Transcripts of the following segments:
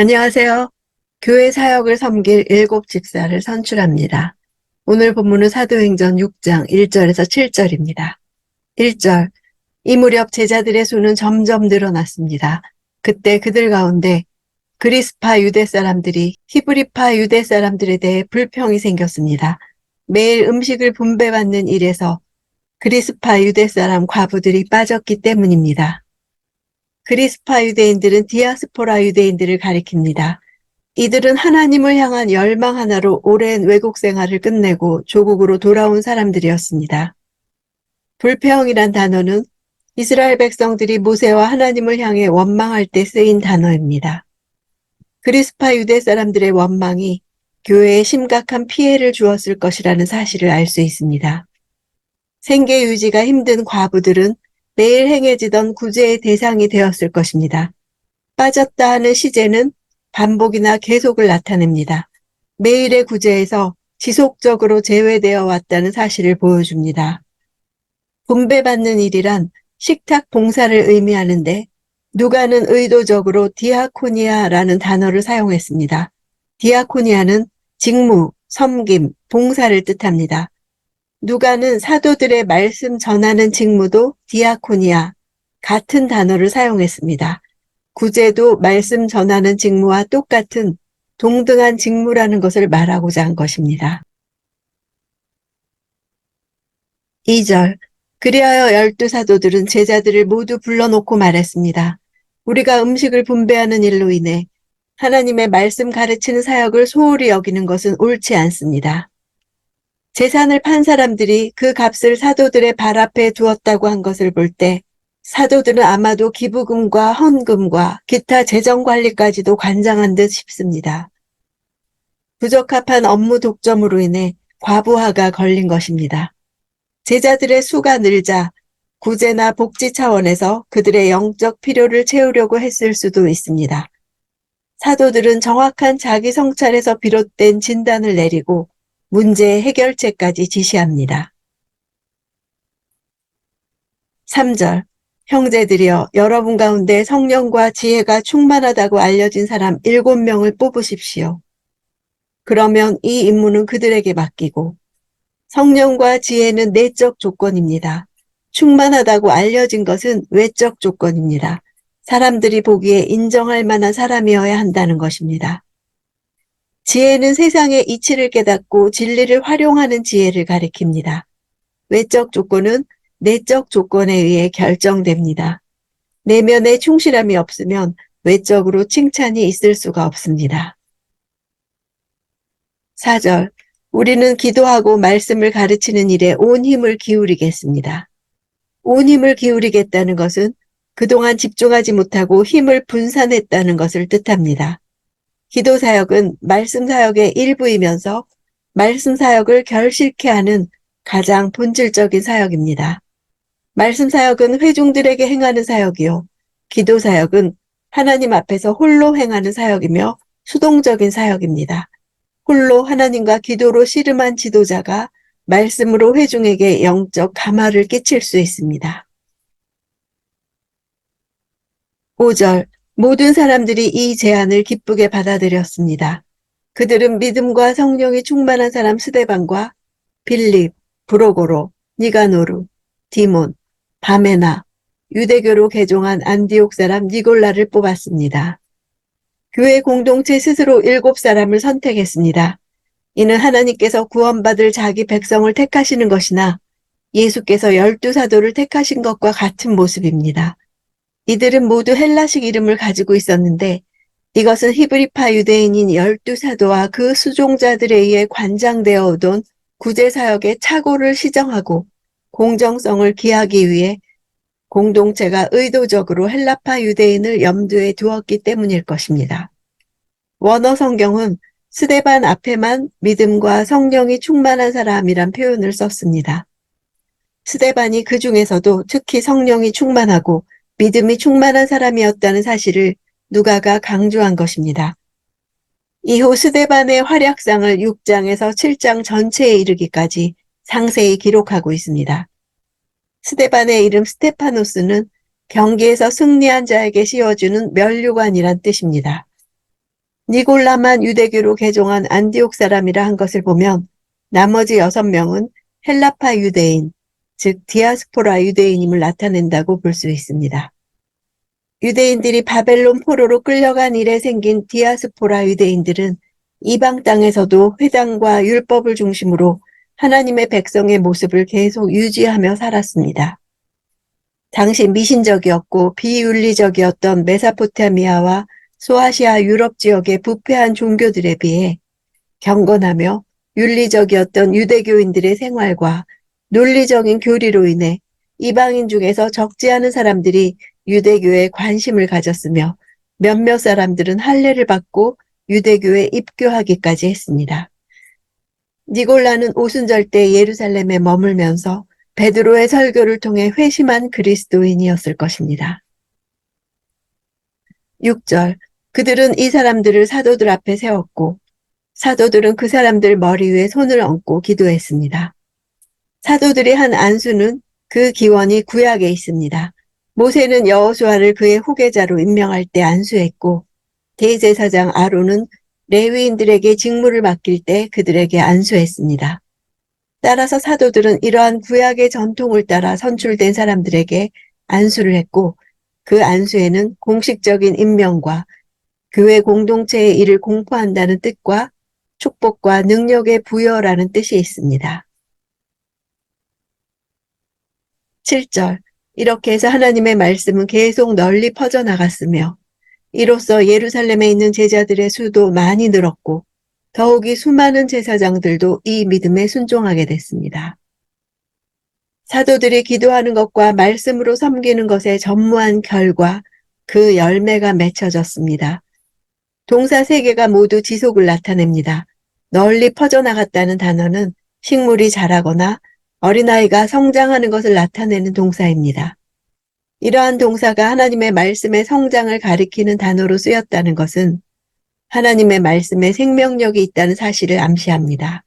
안녕하세요. 교회 사역을 섬길 7집사를 선출합니다. 오늘 본문은 사도행전 6장 1절에서 7절입니다. 1절, 이 무렵 제자들의 수는 점점 늘어났습니다. 그때 그들 가운데 그리스파 유대 사람들이 히브리파 유대 사람들에 대해 불평이 생겼습니다. 매일 음식을 분배받는 일에서 그리스파 유대 사람 과부들이 빠졌기 때문입니다. 그리스파 유대인들은 디아스포라 유대인들을 가리킵니다. 이들은 하나님을 향한 열망 하나로 오랜 외국 생활을 끝내고 조국으로 돌아온 사람들이었습니다. 불평이란 단어는 이스라엘 백성들이 모세와 하나님을 향해 원망할 때 쓰인 단어입니다. 그리스파 유대 사람들의 원망이 교회에 심각한 피해를 주었을 것이라는 사실을 알 수 있습니다. 생계 유지가 힘든 과부들은 매일 행해지던 구제의 대상이 되었을 것입니다. 빠졌다 하는 시제는 반복이나 계속을 나타냅니다. 매일의 구제에서 지속적으로 제외되어 왔다는 사실을 보여줍니다. 분배받는 일이란 식탁 봉사를 의미하는데 누가는 의도적으로 디아코니아라는 단어를 사용했습니다. 디아코니아는 직무, 섬김, 봉사를 뜻합니다. 누가는 사도들의 말씀 전하는 직무도 디아코니아, 같은 단어를 사용했습니다. 구제도 말씀 전하는 직무와 똑같은 동등한 직무라는 것을 말하고자 한 것입니다. 2절, 그리하여 12사도들은 제자들을 모두 불러놓고 말했습니다. 우리가 음식을 분배하는 일로 인해 하나님의 말씀 가르치는 사역을 소홀히 여기는 것은 옳지 않습니다. 재산을 판 사람들이 그 값을 사도들의 발 앞에 두었다고 한 것을 볼 때 사도들은 아마도 기부금과 헌금과 기타 재정관리까지도 관장한 듯 싶습니다. 부적합한 업무 독점으로 인해 과부하가 걸린 것입니다. 제자들의 수가 늘자 구제나 복지 차원에서 그들의 영적 필요를 채우려고 했을 수도 있습니다. 사도들은 정확한 자기 성찰에서 비롯된 진단을 내리고 문제의 해결책까지 지시합니다. 3절, 형제들이여 여러분 가운데 성령과 지혜가 충만하다고 알려진 사람 7명을 뽑으십시오. 그러면 이 임무는 그들에게 맡기고 성령과 지혜는 내적 조건입니다. 충만하다고 알려진 것은 외적 조건입니다. 사람들이 보기에 인정할 만한 사람이어야 한다는 것입니다. 지혜는 세상의 이치를 깨닫고 진리를 활용하는 지혜를 가리킵니다. 외적 조건은 내적 조건에 의해 결정됩니다. 내면에 충실함이 없으면 외적으로 칭찬이 있을 수가 없습니다. 4절, 우리는 기도하고 말씀을 가르치는 일에 온 힘을 기울이겠습니다. 온 힘을 기울이겠다는 것은 그동안 집중하지 못하고 힘을 분산했다는 것을 뜻합니다. 기도 사역은 말씀 사역의 일부이면서 말씀 사역을 결실케 하는 가장 본질적인 사역입니다. 말씀 사역은 회중들에게 행하는 사역이요. 기도 사역은 하나님 앞에서 홀로 행하는 사역이며 수동적인 사역입니다. 홀로 하나님과 기도로 씨름한 지도자가 말씀으로 회중에게 영적 감화를 끼칠 수 있습니다. 5절, 모든 사람들이 이 제안을 기쁘게 받아들였습니다. 그들은 믿음과 성령이 충만한 사람 스데반과 빌립, 브로고로, 니가노루, 디몬, 바메나, 유대교로 개종한 안디옥 사람 니골라를 뽑았습니다. 교회 공동체 스스로 7사람을 선택했습니다. 이는 하나님께서 구원받을 자기 백성을 택하시는 것이나 예수께서 12사도를 택하신 것과 같은 모습입니다. 이들은 모두 헬라식 이름을 가지고 있었는데 이것은 히브리파 유대인인 12사도와 그 수종자들에 의해 관장되어 오던 구제사역의 착오를 시정하고 공정성을 기하기 위해 공동체가 의도적으로 헬라파 유대인을 염두에 두었기 때문일 것입니다. 원어 성경은 스데반 앞에만 믿음과 성령이 충만한 사람이란 표현을 썼습니다. 스데반이 그 중에서도 특히 성령이 충만하고 믿음이 충만한 사람이었다는 사실을 누가가 강조한 것입니다. 이후 스데반의 활약상을 6장에서 7장 전체에 이르기까지 상세히 기록하고 있습니다. 스데반의 이름 스테파노스는 경기에서 승리한 자에게 씌워주는 면류관이란 뜻입니다. 니골라만 유대교로 개종한 안디옥 사람이라 한 것을 보면 나머지 6명은 헬라파 유대인, 즉 디아스포라 유대인임을 나타낸다고 볼 수 있습니다. 유대인들이 바벨론 포로로 끌려간 이래 생긴 디아스포라 유대인들은 이방 땅에서도 회당과 율법을 중심으로 하나님의 백성의 모습을 계속 유지하며 살았습니다. 당시 미신적이었고 비윤리적이었던 메소포타미아와 소아시아 유럽 지역의 부패한 종교들에 비해 경건하며 윤리적이었던 유대교인들의 생활과 논리적인 교리로 인해 이방인 중에서 적지 않은 사람들이 유대교에 관심을 가졌으며 몇몇 사람들은 할례를 받고 유대교에 입교하기까지 했습니다. 니골라는 오순절 때 예루살렘에 머물면서 베드로의 설교를 통해 회심한 그리스도인이었을 것입니다. 6절, 그들은 이 사람들을 사도들 앞에 세웠고 사도들은 그 사람들 머리 위에 손을 얹고 기도했습니다. 사도들이 한 안수는 그 기원이 구약에 있습니다. 모세는 여호수아를 그의 후계자로 임명할 때 안수했고 대제사장 아론은 레위인들에게 직무를 맡길 때 그들에게 안수했습니다. 따라서 사도들은 이러한 구약의 전통을 따라 선출된 사람들에게 안수를 했고 그 안수에는 공식적인 임명과 교회 공동체의 일을 공포한다는 뜻과 축복과 능력의 부여라는 뜻이 있습니다. 7절, 이렇게 해서 하나님의 말씀은 계속 널리 퍼져나갔으며 이로써 예루살렘에 있는 제자들의 수도 많이 늘었고 더욱이 수많은 제사장들도 이 믿음에 순종하게 됐습니다. 사도들이 기도하는 것과 말씀으로 섬기는 것에 전무한 결과 그 열매가 맺혀졌습니다. 동사 3개가 모두 지속을 나타냅니다. 널리 퍼져나갔다는 단어는 식물이 자라거나 어린아이가 성장하는 것을 나타내는 동사입니다. 이러한 동사가 하나님의 말씀의 성장을 가리키는 단어로 쓰였다는 것은 하나님의 말씀에 생명력이 있다는 사실을 암시합니다.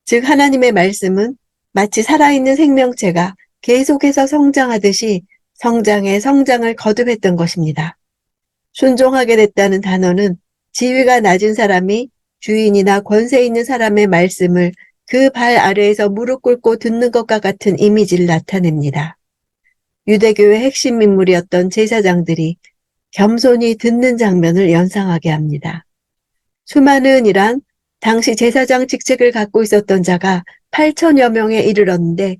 즉 하나님의 말씀은 마치 살아있는 생명체가 계속해서 성장하듯이 성장에 성장을 거듭했던 것입니다. 순종하게 됐다는 단어는 지위가 낮은 사람이 주인이나 권세 있는 사람의 말씀을 그 발 아래에서 무릎 꿇고 듣는 것과 같은 이미지를 나타냅니다. 유대교의 핵심 인물이었던 제사장들이 겸손히 듣는 장면을 연상하게 합니다. 수많은 이란 당시 제사장 직책을 갖고 있었던 자가 8천여 명에 이르렀는데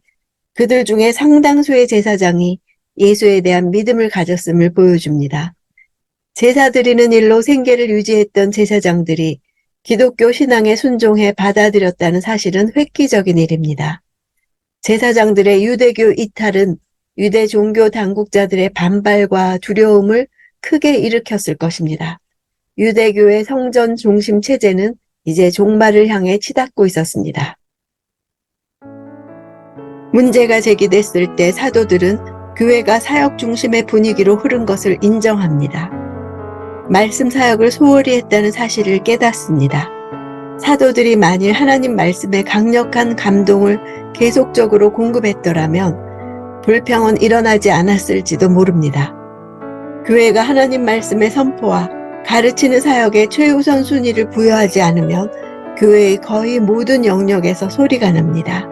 그들 중에 상당수의 제사장이 예수에 대한 믿음을 가졌음을 보여줍니다. 제사 드리는 일로 생계를 유지했던 제사장들이 기독교 신앙에 순종해 받아들였다는 사실은 획기적인 일입니다. 제사장들의 유대교 이탈은 유대 종교 당국자들의 반발과 두려움을 크게 일으켰을 것입니다. 유대교의 성전 중심 체제는 이제 종말을 향해 치닫고 있었습니다. 문제가 제기됐을 때 사도들은 교회가 사역 중심의 분위기로 흐른 것을 인정합니다. 말씀 사역을 소홀히 했다는 사실을 깨닫습니다. 사도들이 만일 하나님 말씀에 강력한 감동을 계속적으로 공급했더라면 불평은 일어나지 않았을지도 모릅니다. 교회가 하나님 말씀의 선포와 가르치는 사역에 최우선 순위를 부여하지 않으면 교회의 거의 모든 영역에서 소리가 납니다.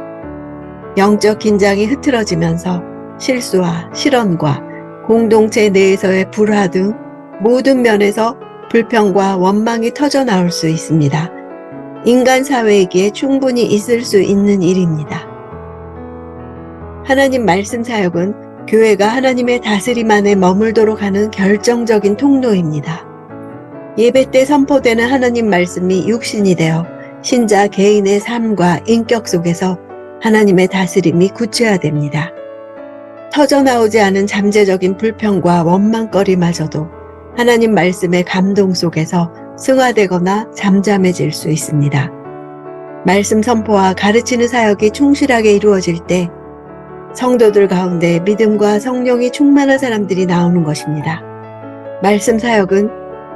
영적 긴장이 흐트러지면서 실수와 실언과 공동체 내에서의 불화 등 모든 면에서 불평과 원망이 터져나올 수 있습니다. 인간 사회이기에 충분히 있을 수 있는 일입니다. 하나님 말씀 사역은 교회가 하나님의 다스림 안에 머물도록 하는 결정적인 통로입니다. 예배 때 선포되는 하나님 말씀이 육신이 되어 신자 개인의 삶과 인격 속에서 하나님의 다스림이 구체화됩니다. 터져나오지 않은 잠재적인 불평과 원망거리마저도 하나님 말씀의 감동 속에서 승화되거나 잠잠해질 수 있습니다. 말씀 선포와 가르치는 사역이 충실하게 이루어질 때 성도들 가운데 믿음과 성령이 충만한 사람들이 나오는 것입니다. 말씀 사역은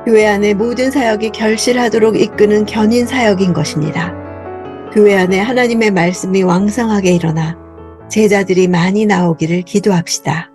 교회 안의 모든 사역이 결실하도록 이끄는 견인 사역인 것입니다. 교회 안에 하나님의 말씀이 왕성하게 일어나 제자들이 많이 나오기를 기도합시다.